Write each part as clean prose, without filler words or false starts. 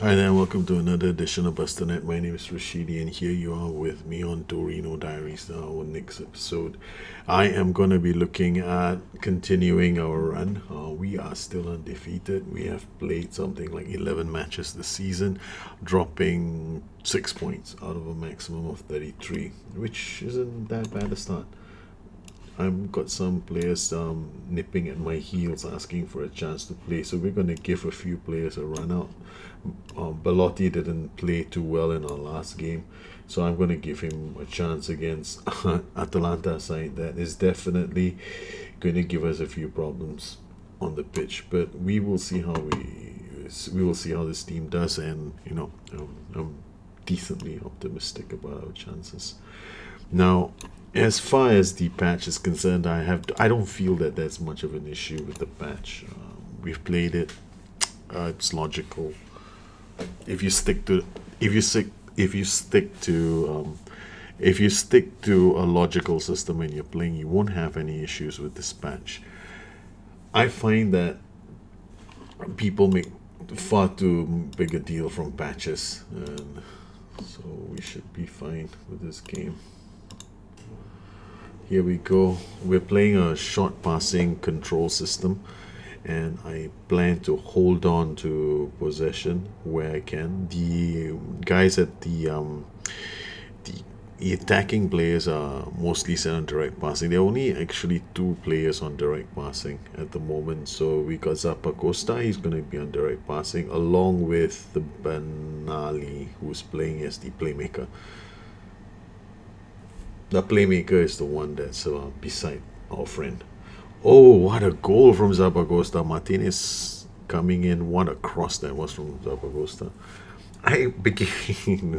Hi there, welcome to another edition of Busternet. My name is Rashidi, and here you are with me on Torino Diaries, our next episode. I am going to be looking at continuing our run. We are still undefeated. We have played something like 11 matches this season, dropping 6 points out of a maximum of 33, which isn't that bad a start. I've got some players nipping at my heels asking for a chance to play, so we're going to give a few players a run out. Belotti didn't play too well in our last game, so I'm going to give him a chance against Atalanta side that is definitely going to give us a few problems on the pitch, but we will see how we will see how this team does, and I'm decently optimistic about our chances. Now, as far as the patch is concerned, I don't feel that there's much of an issue with the patch. We've played it. It's logical. If you stick to if you stick if you stick to if you stick to a logical system when you're playing, you won't have any issues with this patch. I find that people make far too big a deal from patches, and so we should be fine with this game. Here we go. We're playing a short passing control system, and I plan to hold on to possession where I can. The guys at the attacking players are mostly set on direct passing. There are only actually two players on direct passing at the moment. So we got Zappa Costa, he's going to be on direct passing, along with the Benali, who's playing as the playmaker. The playmaker is the one that's beside our friend. Oh, what a goal from Zapagosta. Martinez coming in. What a cross that was from Zapagosta.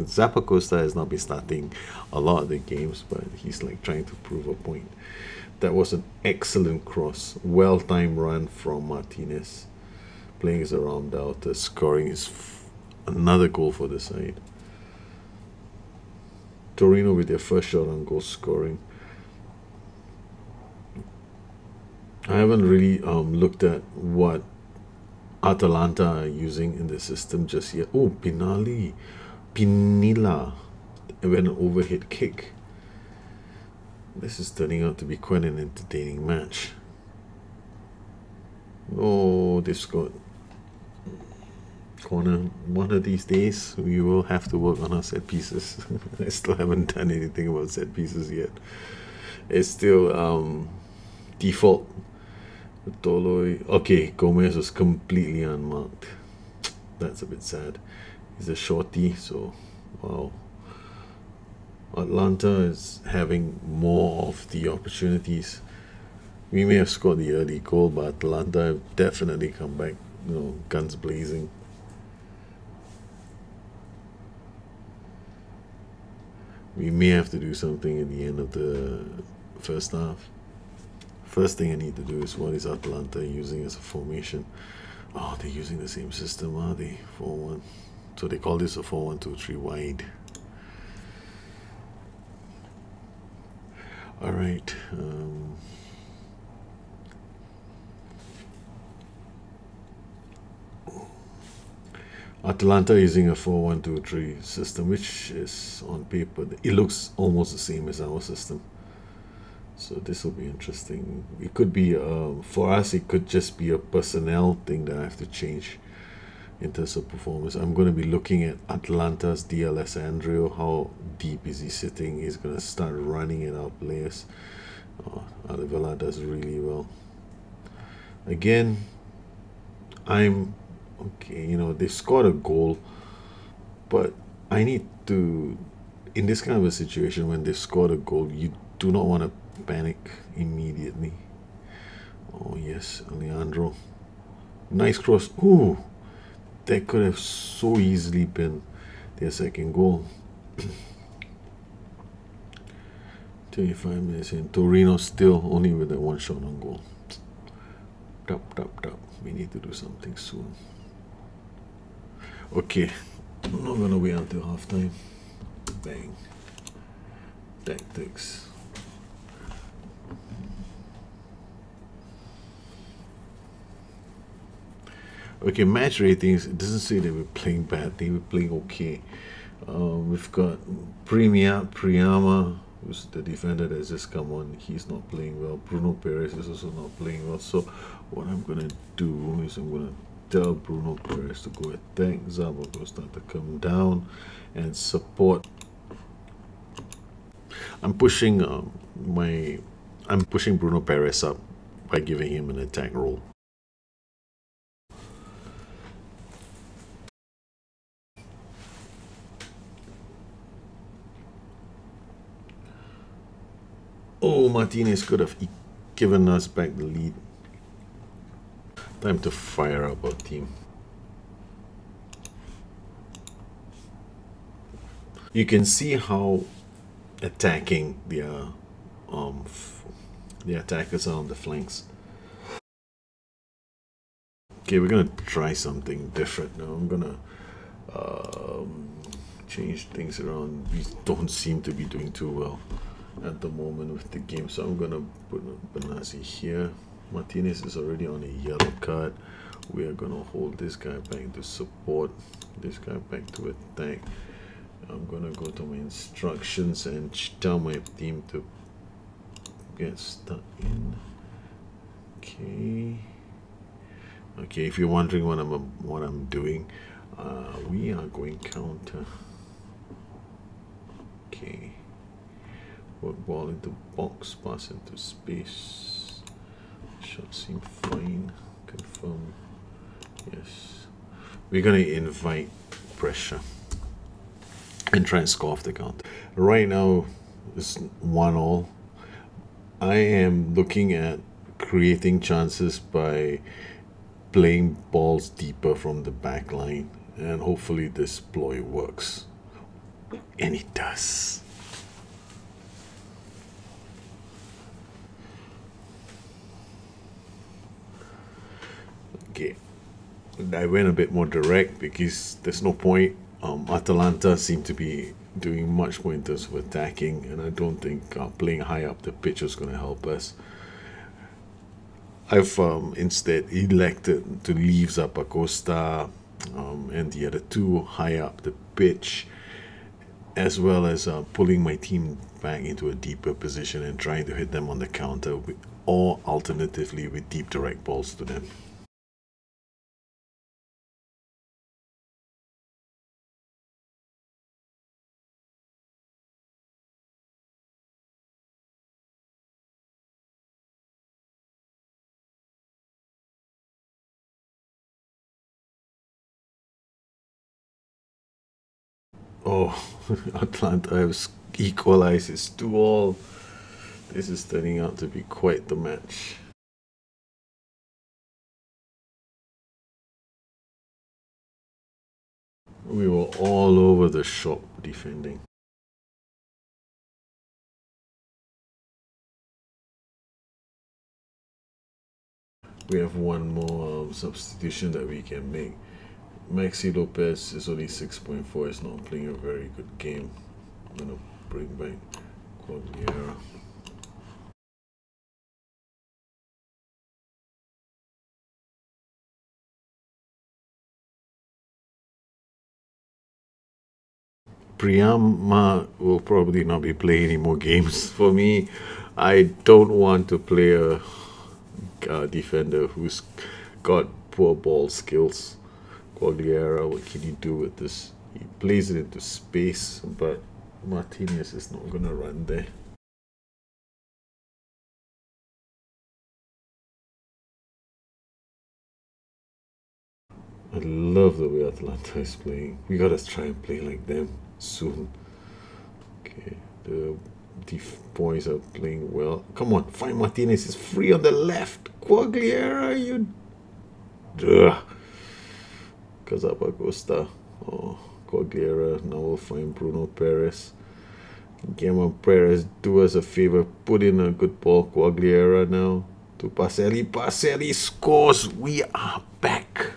Zapacosta has not been starting a lot of the games, but he's like trying to prove a point. That was an excellent cross. Well-timed run from Martinez. Playing his around out, scoring is another goal for the side. Torino with their first shot on goal scoring. I haven't really looked at what Atalanta are using in the system just yet. Oh, Pinilla, when an overhead kick. This is turning out to be quite an entertaining match. Oh, they scored. Corner. One of these days, we will have to work on our set pieces. I still haven't done anything about set pieces yet. It's still default. Toloi. Okay, Gomez was completely unmarked. That's a bit sad. He's a shorty, so wow. Atlanta is having more of the opportunities. We may have scored the early goal, but Atlanta have definitely come back, guns blazing. We may have to do something at the end of the first half. First thing I need to do is what is Atlanta using as a formation? Oh, they're using the same system, are they? 4-1. So they call this a 4-1-2-3 wide. All right. Atalanta using a 4-1-2-3 system, which is on paper, it looks almost the same as our system. So this will be interesting. It could be, for us, it could just be a personnel thing that I have to change in terms of performance. I'm going to be looking at Atlanta's D'Alessandro. How deep is he sitting? He's going to start running at our players. Alivella does really well. Again, I'm okay. They scored a goal, but I need to, in this kind of a situation, when they scored a goal, you do not want to panic immediately. Oh yes, Alejandro, nice cross. Ooh, that could have so easily been their second goal. 25 minutes in. Torino still only with that one shot on goal. Tap. We need to do something soon. Okay, I'm not gonna wait until halftime. Bang. Tactics. Okay, match ratings, it doesn't say that we're playing bad, they were playing okay. We've got Priyama, who's the defender that's just come on. He's not playing well. Bruno Perez is also not playing well. So what I'm gonna do is I'm gonna tell Bruno Perez to go attack. Zaba will start to come down and support. I'm pushing I'm pushing Bruno Perez up by giving him an attack role. Oh, Martinez could have given us back the lead. Time to fire up our team. You can see how attacking the attackers are on the flanks. Okay, we're gonna try something different now. I'm gonna change things around. We don't seem to be doing too well at the moment with the game, so I'm gonna put Benazzi here. Martinez is already on a yellow card. We are gonna hold this guy back to support, this guy back to attack. I'm gonna go to my instructions and tell my team to get stuck in. Okay, if you're wondering what I'm doing, we are going counter. Okay, work ball into box, pass into space. Shot seem fine. Confirm. Yes, we're gonna invite pressure and try and score off the count. Right now, it's 1-1. I am looking at creating chances by playing balls deeper from the back line, and hopefully this ploy works. And it does. Okay, I went a bit more direct because there's no point. Atalanta seem to be doing much more in terms of attacking, and I don't think playing high up the pitch is going to help us. I've instead elected to leave Zappacosta and the other two high up the pitch, as well as pulling my team back into a deeper position and trying to hit them on the counter, or alternatively with deep direct balls to them. Oh, Atlanta has equalized. It's 2-2. This is turning out to be quite the match. We were all over the shop defending. We have one more substitution that we can make. Maxi Lopez is only 6.4. It's not playing a very good game. I'm gonna bring back Quagliera. Priyama will probably not be playing any more games. For me, I don't want to play a defender who's got poor ball skills. Quagliera, what can you do with this? He plays it into space, but Martinez is not going to run there. I love the way Atlanta is playing. We gotta try and play like them soon. Okay, the boys are playing well. Come on, find Martinez. Is free on the left. Quagliera, you. Casapacosta. Oh, Quagliera. Now we'll find Bruno Perez. Guillermo Perez, do us a favor. Put in a good ball. Quagliera now to Pacelli. Pacelli scores. We are back.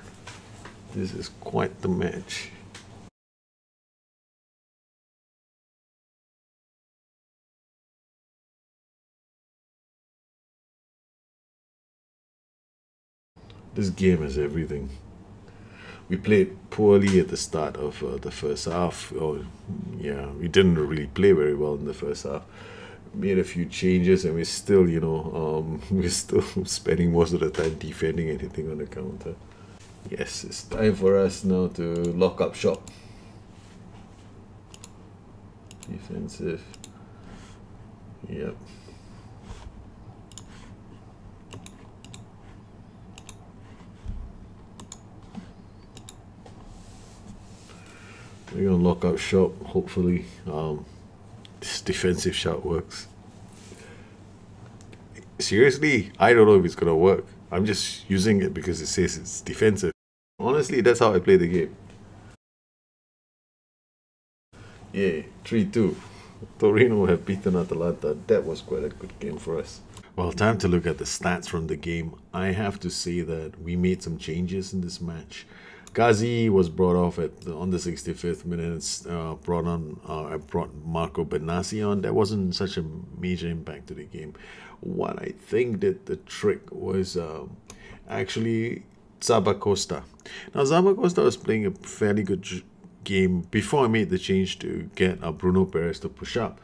This is quite the match. This game is everything. we played poorly at the start of the first half. Oh, yeah, we didn't really play very well in the first half. Made a few changes, and we're still, we're still spending most of the time defending anything on the counter. Yes, it's time for us now to lock up shop. Defensive. Yep. We're gonna lock up shop. Hopefully, this defensive shot works. Seriously, I don't know if it's gonna work. I'm just using it because it says it's defensive. Honestly, that's how I play the game. Yeah, 3-2. Torino have beaten Atalanta. That was quite a good game for us. Well, time to look at the stats from the game. I have to say that we made some changes in this match. Ghazi was brought off on the 65th minute. I brought Marco Benassi on. That wasn't such a major impact to the game. What I think that the trick was actually Zabacosta. Now, Zabacosta was playing a fairly good game before I made the change to get Bruno Perez to push up.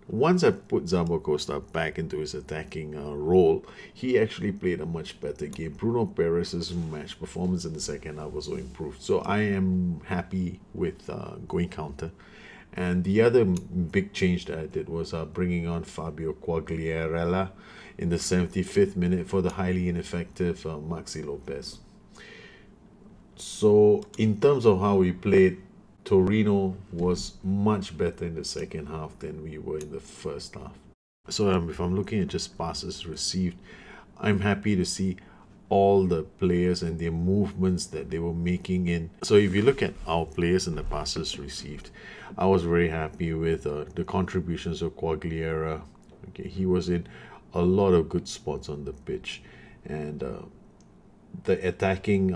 Once I put Zabacosta back into his attacking role, he actually played a much better game. Bruno Perez's match performance in the second half was so improved. So I am happy with going counter. And the other big change that I did was bringing on Fabio Quagliarella in the 75th minute for the highly ineffective Maxi Lopez. So in terms of how we played, Torino was much better in the second half than we were in the first half. So if I'm looking at just passes received, I'm happy to see all the players and their movements that they were making in. So if you look at our players and the passes received, I was very happy with the contributions of Quagliara. Okay, he was in a lot of good spots on the pitch, and the attacking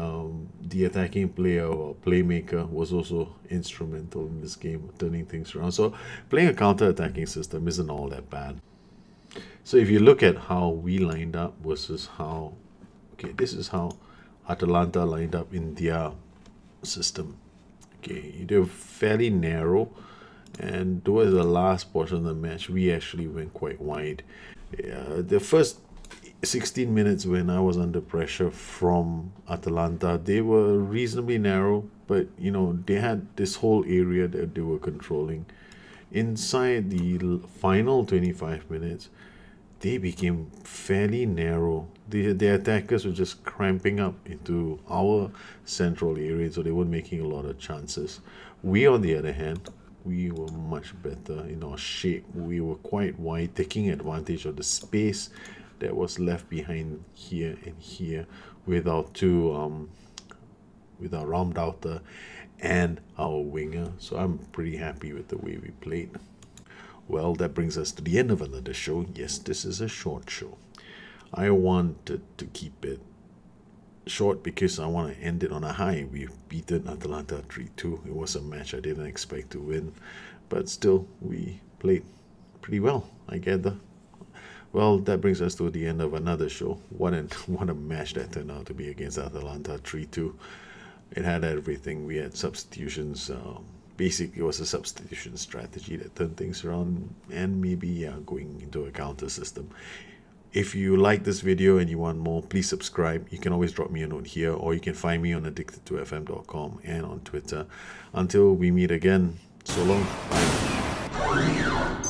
player or playmaker was also instrumental in this game, turning things around. So playing a counter-attacking system isn't all that bad. So if you look at how we lined up versus how, okay, this is how Atalanta lined up in their system. Okay, they're fairly narrow, and towards the last portion of the match, we actually went quite wide. The first 16 minutes when I was under pressure from Atalanta, they were reasonably narrow, but they had this whole area that they were controlling. Inside the final 25 minutes, they became fairly narrow. The attackers were just cramping up into our central area, so they weren't making a lot of chances. We, on the other hand, we were much better in our shape. We were quite wide, taking advantage of the space that was left behind here and here with our two with our Raumdauter and our winger. So I'm pretty happy with the way we played. Well, that brings us to the end of another show. Yes, this is a short show. I wanted to keep it short because I want to end it on a high. We've beaten Atalanta 3-2. It was a match I didn't expect to win, but still we played pretty well, I gather. Well, that brings us to the end of another show. What a match that turned out to be against Atalanta 3-2. It had everything. We had substitutions. Basically, it was a substitution strategy that turned things around, and maybe going into a counter system. If you like this video and you want more, please subscribe. You can always drop me a note here, or you can find me on addicted2fm.com and on Twitter. Until we meet again, so long. Bye.